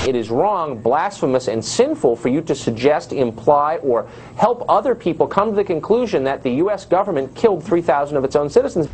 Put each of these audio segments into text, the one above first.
It is wrong, blasphemous, and sinful for you to suggest, imply, or help other people come to the conclusion that the U.S. government killed 3,000 of its own citizens.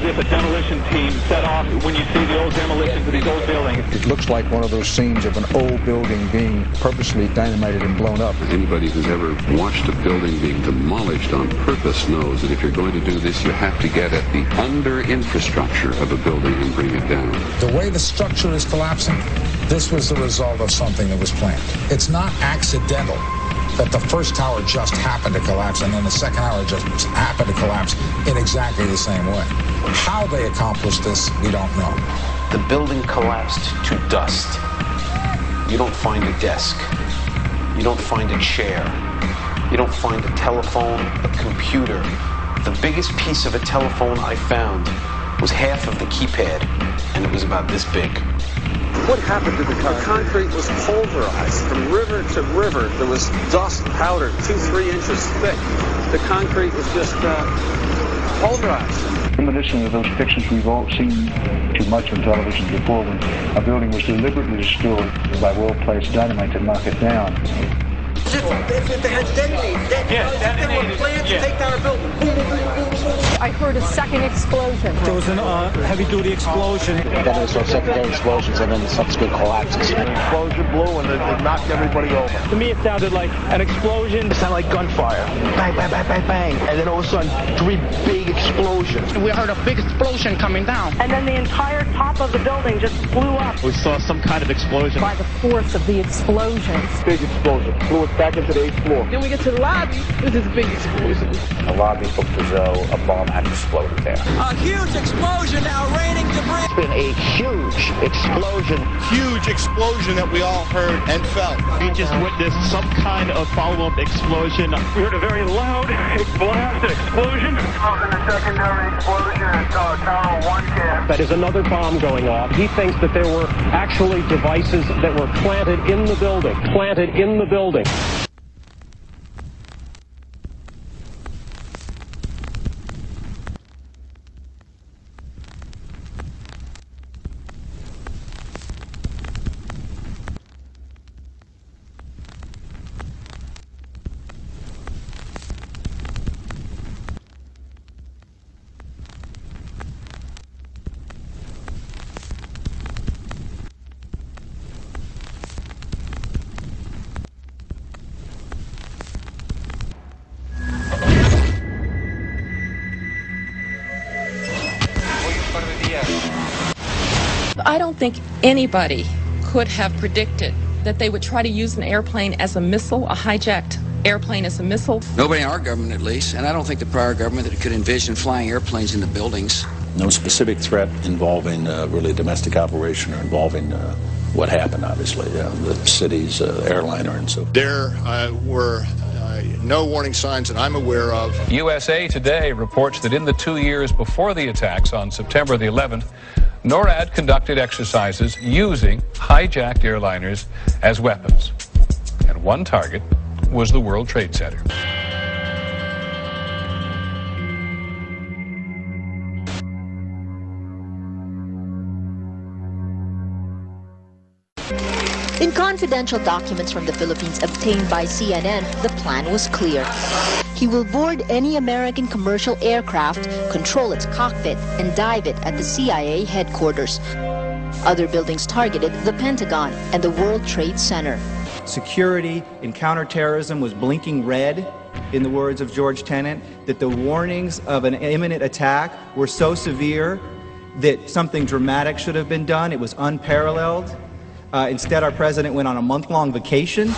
If a demolition team set off when you see the old demolitions of these old buildings. It looks like one of those scenes of an old building being purposely dynamited and blown up. Anybody who's ever watched a building being demolished on purpose knows that if you're going to do this, you have to get at the under-infrastructure of a building and bring it down. The way the structure is collapsing, this was the result of something that was planned. It's not accidental that the first tower just happened to collapse and then the second tower just happened to collapse in exactly the same way. How they accomplished this, we don't know. The building collapsed to dust. You don't find a desk. You don't find a chair. You don't find a telephone, a computer. The biggest piece of a telephone I found was half of the keypad, and it was about this big. What happened to the concrete? The concrete was pulverized from river to river. There was dust powder 2-3 inches thick. The concrete was just pulverized. Reminiscent of those pictures we've all seen too much on television before, when a building was deliberately destroyed by well-placed dynamite to knock it down. If they had detonated, they were planned to take down a building. I heard a second explosion. There was a heavy-duty explosion. Then there was secondary explosions and then subsequent collapses. An explosion blew and it knocked everybody over. To me, it sounded like an explosion. It sounded like gunfire. Bang, bang, bang, bang, bang. And then all of a sudden, 3 big explosions. We heard a big explosion coming down. And then the entire top of the building just blew up. We saw some kind of explosion. By the force of the explosions. Big explosion. Blew us back into the 8th floor. Then we get to the lobby. This is a big explosion. The lobby looked as though a bomb had exploded there. A huge explosion now raining debris. It's been a huge explosion. Huge explosion that we all heard and felt. We just witnessed some kind of follow-up explosion. We heard a very loud blast, explosion. And a secondary explosion at Tower 1 camp. That is another bomb going off. He thinks that there were actually devices that were planted in the building. Planted in the building. I don't think anybody could have predicted that they would try to use an airplane as a missile, a hijacked airplane as a missile. Nobody in our government, at least, and I don't think the prior government that could envision flying airplanes into buildings. No specific threat involving really domestic operation or involving what happened, obviously, the city's airliner and so. There were no warning signs that I'm aware of. USA Today reports that in the 2 years before the attacks on September the 11th, NORAD conducted exercises using hijacked airliners as weapons. And one target was the World Trade Center. In confidential documents from the Philippines obtained by CNN, the plan was clear. He will board any American commercial aircraft, control its cockpit, and dive it at the CIA headquarters. Other buildings targeted the Pentagon and the World Trade Center. Security in counterterrorism was blinking red, in the words of George Tenet, that the warnings of an imminent attack were so severe that something dramatic should have been done. It was unparalleled. Instead, our president went on a month-long vacation.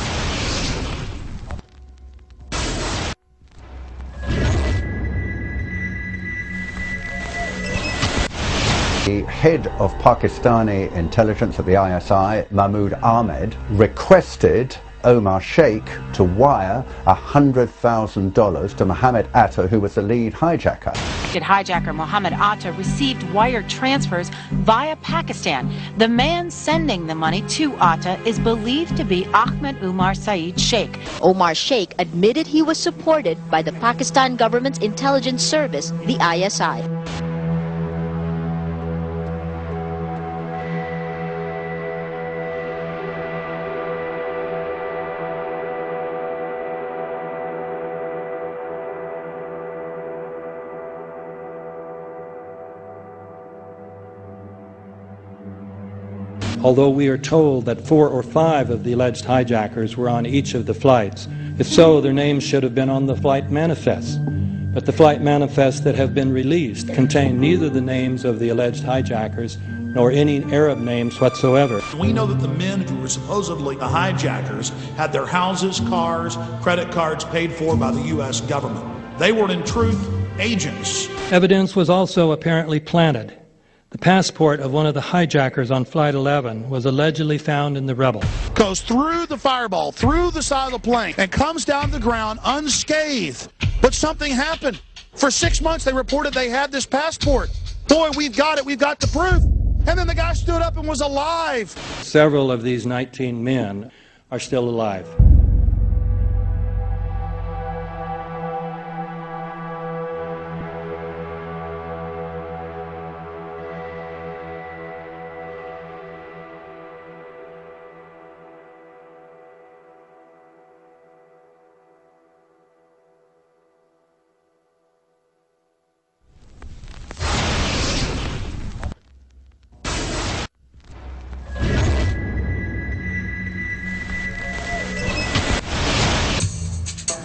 The head of Pakistani intelligence at the ISI, Mahmoud Ahmed, requested Omar Sheikh to wire $100,000 to Mohammed Atta, who was the lead hijacker. Hijacker Mohammed Atta received wire transfers via Pakistan. The man sending the money to Atta is believed to be Ahmed Umar Saeed Sheikh. Omar Sheikh admitted he was supported by the Pakistan government's intelligence service, the ISI. Although we are told that 4 or 5 of the alleged hijackers were on each of the flights. If so, their names should have been on the flight manifests. But the flight manifests that have been released contain neither the names of the alleged hijackers nor any Arab names whatsoever. We know that the men who were supposedly the hijackers had their houses, cars, credit cards paid for by the U.S. government. They were in truth agents. Evidence was also apparently planted. The passport of one of the hijackers on Flight 11 was allegedly found in the rubble. Goes through the fireball, through the side of the plane, and comes down to the ground unscathed. But something happened. For 6 months they reported they had this passport. Boy, we've got it, we've got the proof. And then the guy stood up and was alive. Several of these 19 men are still alive.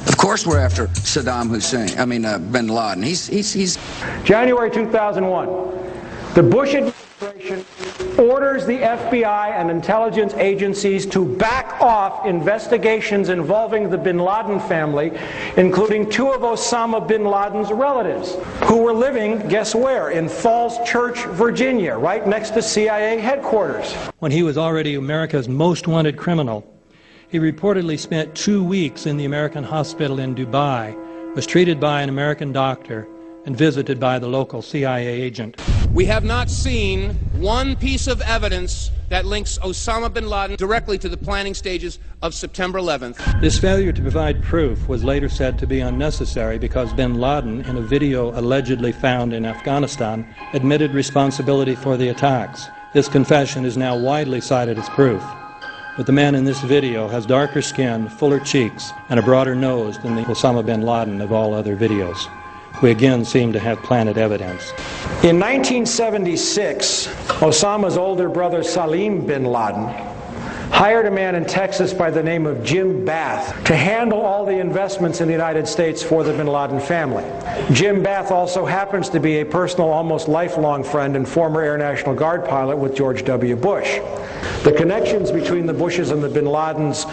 Of course we're after Saddam Hussein, bin Laden. He's January 2001, the Bush administration orders the FBI and intelligence agencies to back off investigations involving the bin Laden family, including 2 of Osama bin Laden's relatives, who were living, guess where, in Falls Church, Virginia, right next to CIA headquarters. When he was already America's most wanted criminal, he reportedly spent 2 weeks in the American hospital in Dubai, was treated by an American doctor, and visited by the local CIA agent. We have not seen one piece of evidence that links Osama bin Laden directly to the planning stages of September 11th. This failure to provide proof was later said to be unnecessary because bin Laden, in a video allegedly found in Afghanistan, admitted responsibility for the attacks. This confession is now widely cited as proof. But the man in this video has darker skin, fuller cheeks, and a broader nose than the Osama bin Laden of all other videos. We again seem to have planted evidence. In 1976, Osama's older brother Salim bin Laden hired a man in Texas by the name of Jim Bath to handle all the investments in the United States for the bin Laden family. Jim Bath also happens to be a personal, almost lifelong friend and former Air National Guard pilot with George W. Bush. The connections between the Bushes and the bin Ladens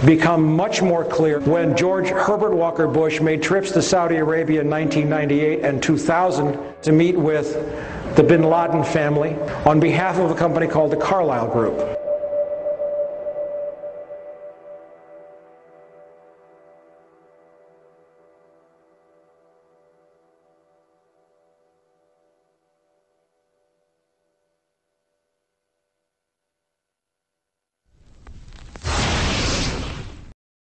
become much more clear when George Herbert Walker Bush made trips to Saudi Arabia in 1998 and 2000 to meet with the bin Laden family on behalf of a company called the Carlyle Group.